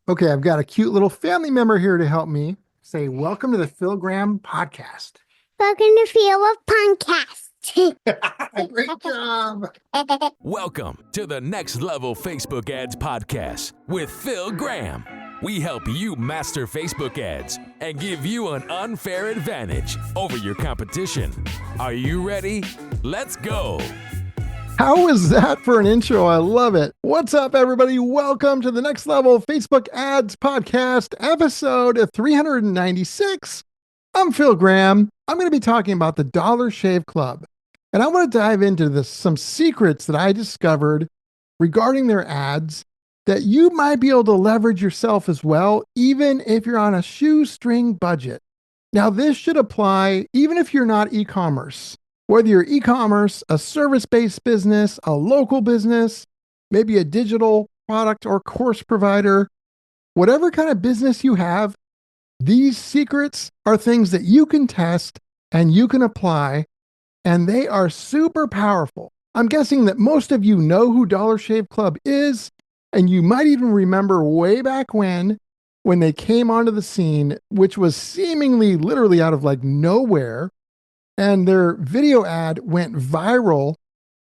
Okay, I've got a cute little family member here to help me. Say, welcome to the Phil Graham podcast. Welcome to Feel of Podcast. Great job. Welcome to the Next Level Facebook Ads Podcast with Phil Graham. We help you master Facebook ads and give you an unfair advantage over your competition. Are you ready? Let's go. How was that for an intro? I love it. What's up, everybody? Welcome to the Next Level Facebook Ads Podcast, episode 396. I'm Phil Graham. I'm going to be talking about the Dollar Shave Club. And I want to dive into some secrets that I discovered regarding their ads that you might be able to leverage yourself as well, even if you're on a shoestring budget. Now, this should apply even if you're not e-commerce. Whether you're e-commerce, a service-based business, a local business, maybe a digital product or course provider, whatever kind of business you have, these secrets are things that you can test and you can apply, and they are super powerful. I'm guessing that most of you know who Dollar Shave Club is, and you might even remember way back when they came onto the scene, which was seemingly literally out of like nowhere. And their video ad went viral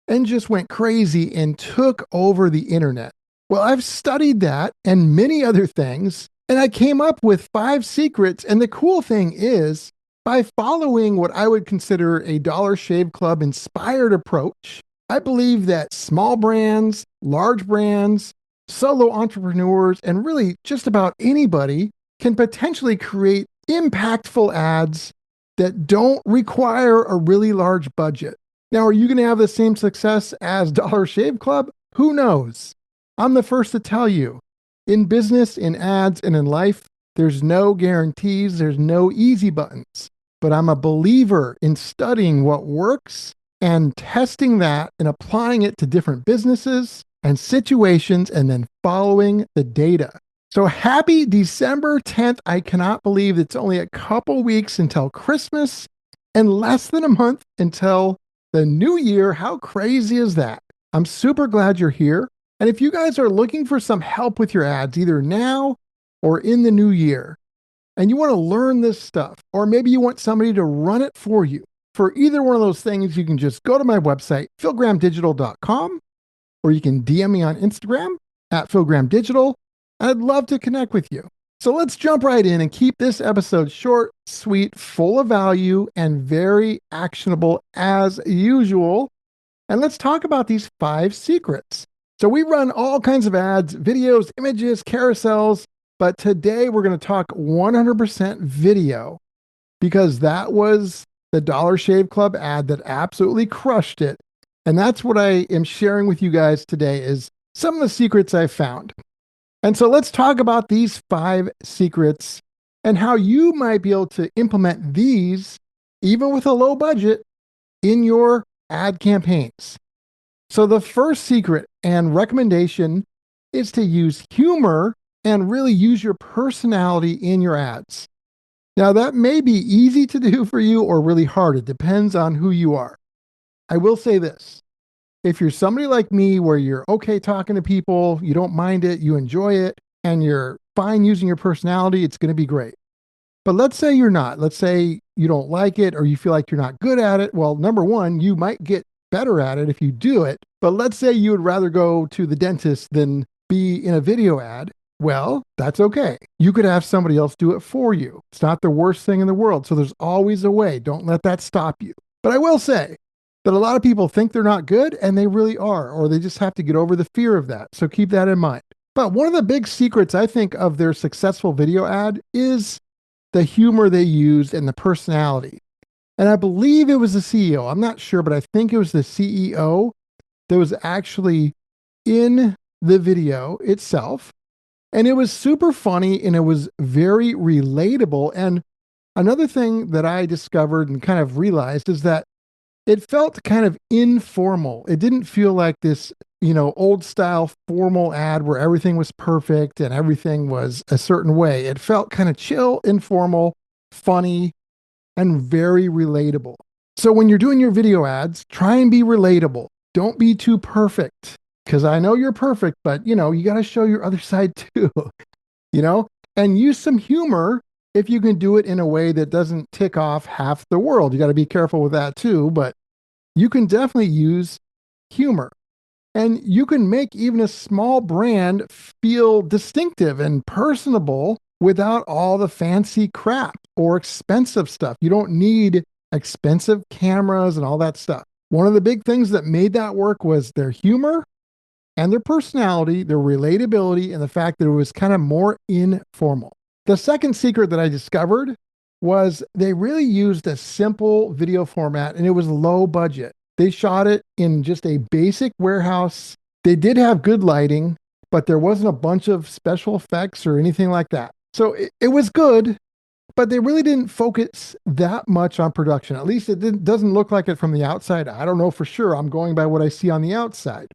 and just went crazy and took over the internet. Well, I've studied that and many other things, and I came up with 5 secrets. And the cool thing is, by following what I would consider a Dollar Shave Club inspired approach, I believe that small brands, large brands, solo entrepreneurs, and really just about anybody can potentially create impactful ads that don't require a really large budget. Now, are you going to have the same success as Dollar Shave Club? Who knows? I'm the first to tell you, in business, in ads, and in life, there's no guarantees, there's no easy buttons. But I'm a believer in studying what works and testing that and applying it to different businesses and situations and then following the data. So happy December 10th. I cannot believe it's only a couple weeks until Christmas and less than a month until the new year. How crazy is that? I'm super glad you're here. And if you guys are looking for some help with your ads, either now or in the new year, and you want to learn this stuff, or maybe you want somebody to run it for you, for either one of those things, you can just go to my website, philgrahamdigital.com, or you can DM me on Instagram at philgrahamdigital. I'd love to connect with you. So let's jump right in and keep this episode short, sweet, full of value, and very actionable as usual. And let's talk about these 5 secrets. So we run all kinds of ads, videos, images, carousels, but today we're going to talk 100% video because that was the Dollar Shave Club ad that absolutely crushed it. And that's what I am sharing with you guys today is some of the secrets I found. And so let's talk about these 5 secrets and how you might be able to implement these, even with a low budget, in your ad campaigns. So the first secret and recommendation is to use humor and really use your personality in your ads. Now, that may be easy to do for you or really hard. It depends on who you are. I will say this. If you're somebody like me where you're okay talking to people, you don't mind it, you enjoy it, and you're fine using your personality, it's going to be great. But let's say you're not. Let's say you don't like it or you feel like you're not good at it. Well, number one, you might get better at it if you do it. But let's say you would rather go to the dentist than be in a video ad. Well, that's okay. You could have somebody else do it for you. It's not the worst thing in the world. So there's always a way. Don't let that stop you. But I will say, that a lot of people think they're not good, and they really are, or they just have to get over the fear of that. So keep that in mind. But one of the big secrets, I think, of their successful video ad is the humor they used and the personality. And I believe it was the CEO. I'm not sure, but I think it was the CEO that was actually in the video itself. And it was super funny, and it was very relatable. And another thing that I discovered and kind of realized is that it felt kind of informal. It didn't feel like this, old style formal ad where everything was perfect and everything was a certain way. It felt kind of chill, informal, funny, and very relatable. So when you're doing your video ads, try and be relatable. Don't be too perfect because I know you're perfect, but you got to show your other side too. you know, and use some humor if you can do it in a way that doesn't tick off half the world. You got to be careful with that too, but you can definitely use humor. And you can make even a small brand feel distinctive and personable without all the fancy crap or expensive stuff. You don't need expensive cameras and all that stuff. One of the big things that made that work was their humor and their personality, their relatability, and the fact that it was kind of more informal. The second secret that I discovered was they really used a simple video format and it was low budget. They shot it in just a basic warehouse. They did have good lighting, but there wasn't a bunch of special effects or anything like that. So it was good, but they really didn't focus that much on production. At least doesn't look like it from the outside. I don't know for sure. I'm going by what I see on the outside.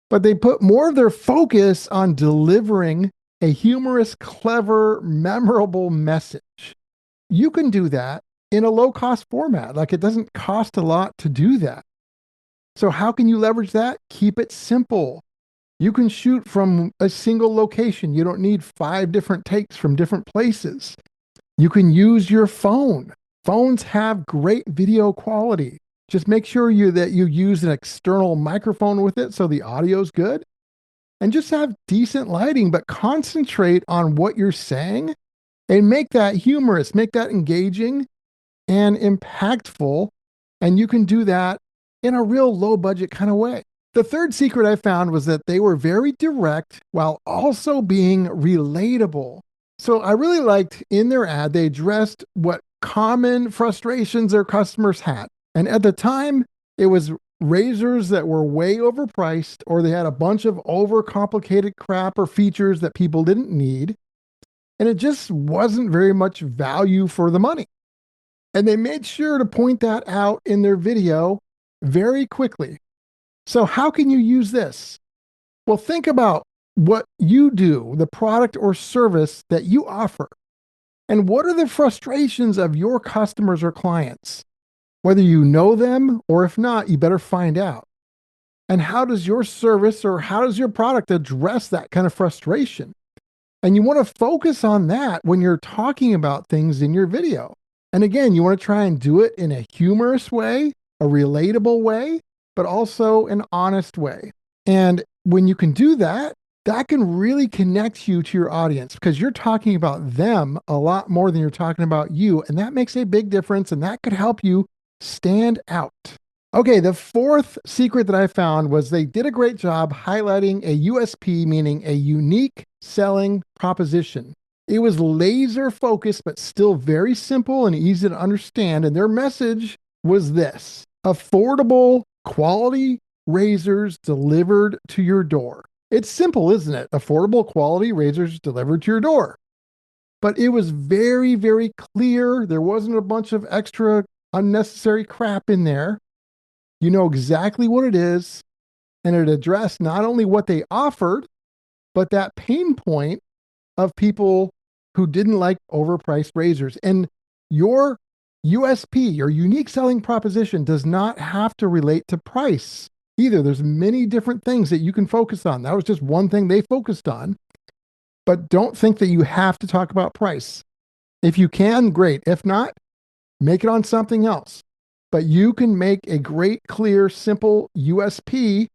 But they put more of their focus on delivering a humorous, clever, memorable message. You can do that in a low-cost format. Like, it doesn't cost a lot to do that. So how can you leverage that? Keep it simple. You can shoot from a single location. You don't need 5 different takes from different places. You can use your phone. Phones have great video quality. Just make sure that you use an external microphone with it so the audio's good. And just have decent lighting, but concentrate on what you're saying and make that humorous, make that engaging and impactful. And you can do that in a real low budget kind of way. The third secret I found was that they were very direct while also being relatable. So I really liked in their ad, they addressed what common frustrations their customers had. And at the time, it was razors that were way overpriced, or they had a bunch of overcomplicated crap or features that people didn't need. And it just wasn't very much value for the money. And they made sure to point that out in their video very quickly. So how can you use this? Well, think about what you do, the product or service that you offer. And what are the frustrations of your customers or clients? Whether you know them or if not, you better find out. And how does your service or how does your product address that kind of frustration? And you want to focus on that when you're talking about things in your video. And again, you want to try and do it in a humorous way, a relatable way, but also an honest way. And when you can do that, that can really connect you to your audience because you're talking about them a lot more than you're talking about you. And that makes a big difference. And that could help you stand out. Okay, the fourth secret that I found was they did a great job highlighting a USP, meaning a unique selling proposition. It was laser focused, but still very simple and easy to understand. And their message was this: affordable, quality razors delivered to your door. It's simple, isn't it? Affordable, quality razors delivered to your door. But it was very, very clear. There wasn't a bunch of extra unnecessary crap in there. You know exactly what it is. And it addressed not only what they offered, but that pain point of people who didn't like overpriced razors. And your USP, your unique selling proposition, does not have to relate to price either. There's many different things that you can focus on. That was just one thing they focused on. But don't think that you have to talk about price. If you can, great. If not, make it on something else. But you can make a great, clear, simple USP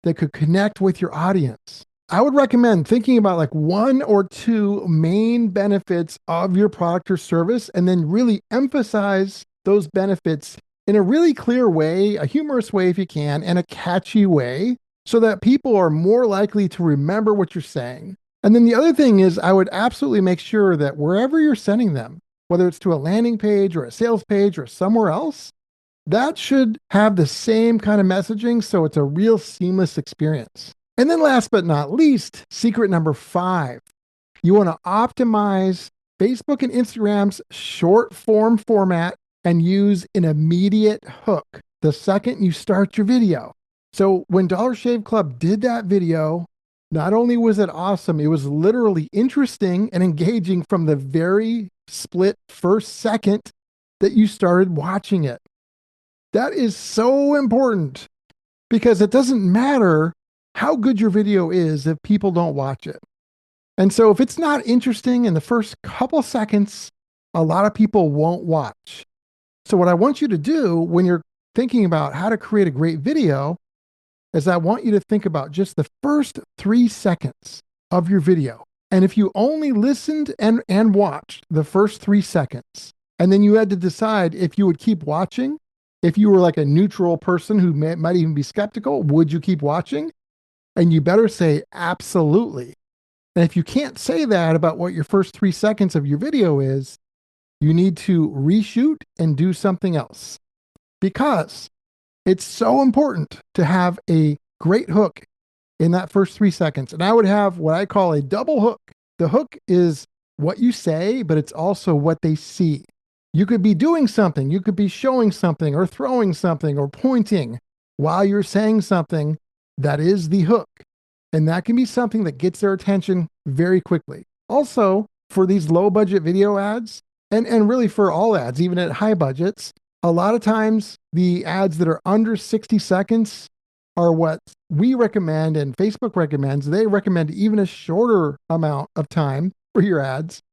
that could connect with your audience. I would recommend thinking about like 1 or 2 main benefits of your product or service, and then really emphasize those benefits in a really clear way, a humorous way if you can, and a catchy way, so that people are more likely to remember what you're saying. And then the other thing is, I would absolutely make sure that wherever you're sending them, whether it's to a landing page or a sales page or somewhere else, that should have the same kind of messaging so it's a real seamless experience. And then last but not least, secret number 5, you want to optimize Facebook and Instagram's short form format and use an immediate hook the second you start your video. So when Dollar Shave Club did that video, not only was it awesome, it was literally interesting and engaging from the very split first second that you started watching it. That is so important because it doesn't matter how good your video is if people don't watch it. And so if it's not interesting in the first couple seconds, a lot of people won't watch. So what I want you to do when you're thinking about how to create a great video is I want you to think about just the first 3 seconds of your video. And if you only listened and watched the first 3 seconds, and then you had to decide if you would keep watching, if you were like a neutral person who might even be skeptical, would you keep watching? And you better say absolutely. And if you can't say that about what your first 3 seconds of your video is, you need to reshoot and do something else. Because it's so important to have a great hook in that first 3 seconds. And I would have what I call a double hook. The hook is what you say, but it's also what they see. You could be doing something, you could be showing something or throwing something or pointing while you're saying something. That is the hook. And that can be something that gets their attention very quickly. Also, for these low budget video ads, and really for all ads, even at high budgets, a lot of times the ads that are under 60 seconds are what we recommend and Facebook recommends. They recommend even a shorter amount of time for your ads.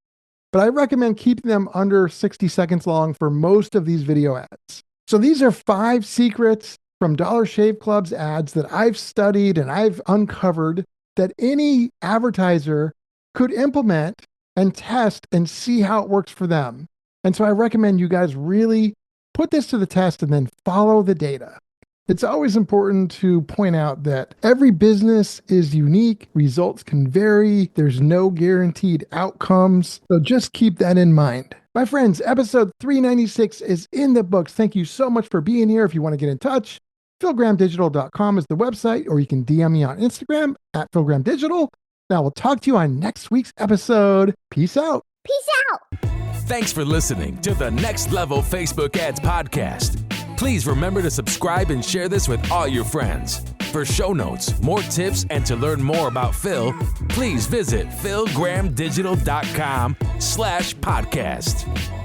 But I recommend keeping them under 60 seconds long for most of these video ads. So these are 5 secrets from Dollar Shave Club's ads that I've studied and I've uncovered that any advertiser could implement and test and see how it works for them. And so I recommend you guys really put this to the test and then follow the data. It's always important to point out that every business is unique. Results can vary. There's no guaranteed outcomes. So just keep that in mind. My friends, episode 396 is in the books. Thank you so much for being here. If you want to get in touch, philgrahamdigital.com is the website, or you can DM me on Instagram at philgrahamdigital. Now we'll talk to you on next week's episode. Peace out. Peace out. Thanks for listening to the Next Level Facebook Ads Podcast. Please remember to subscribe and share this with all your friends. For show notes, more tips, and to learn more about Phil, please visit philgrahamdigital.com/podcast.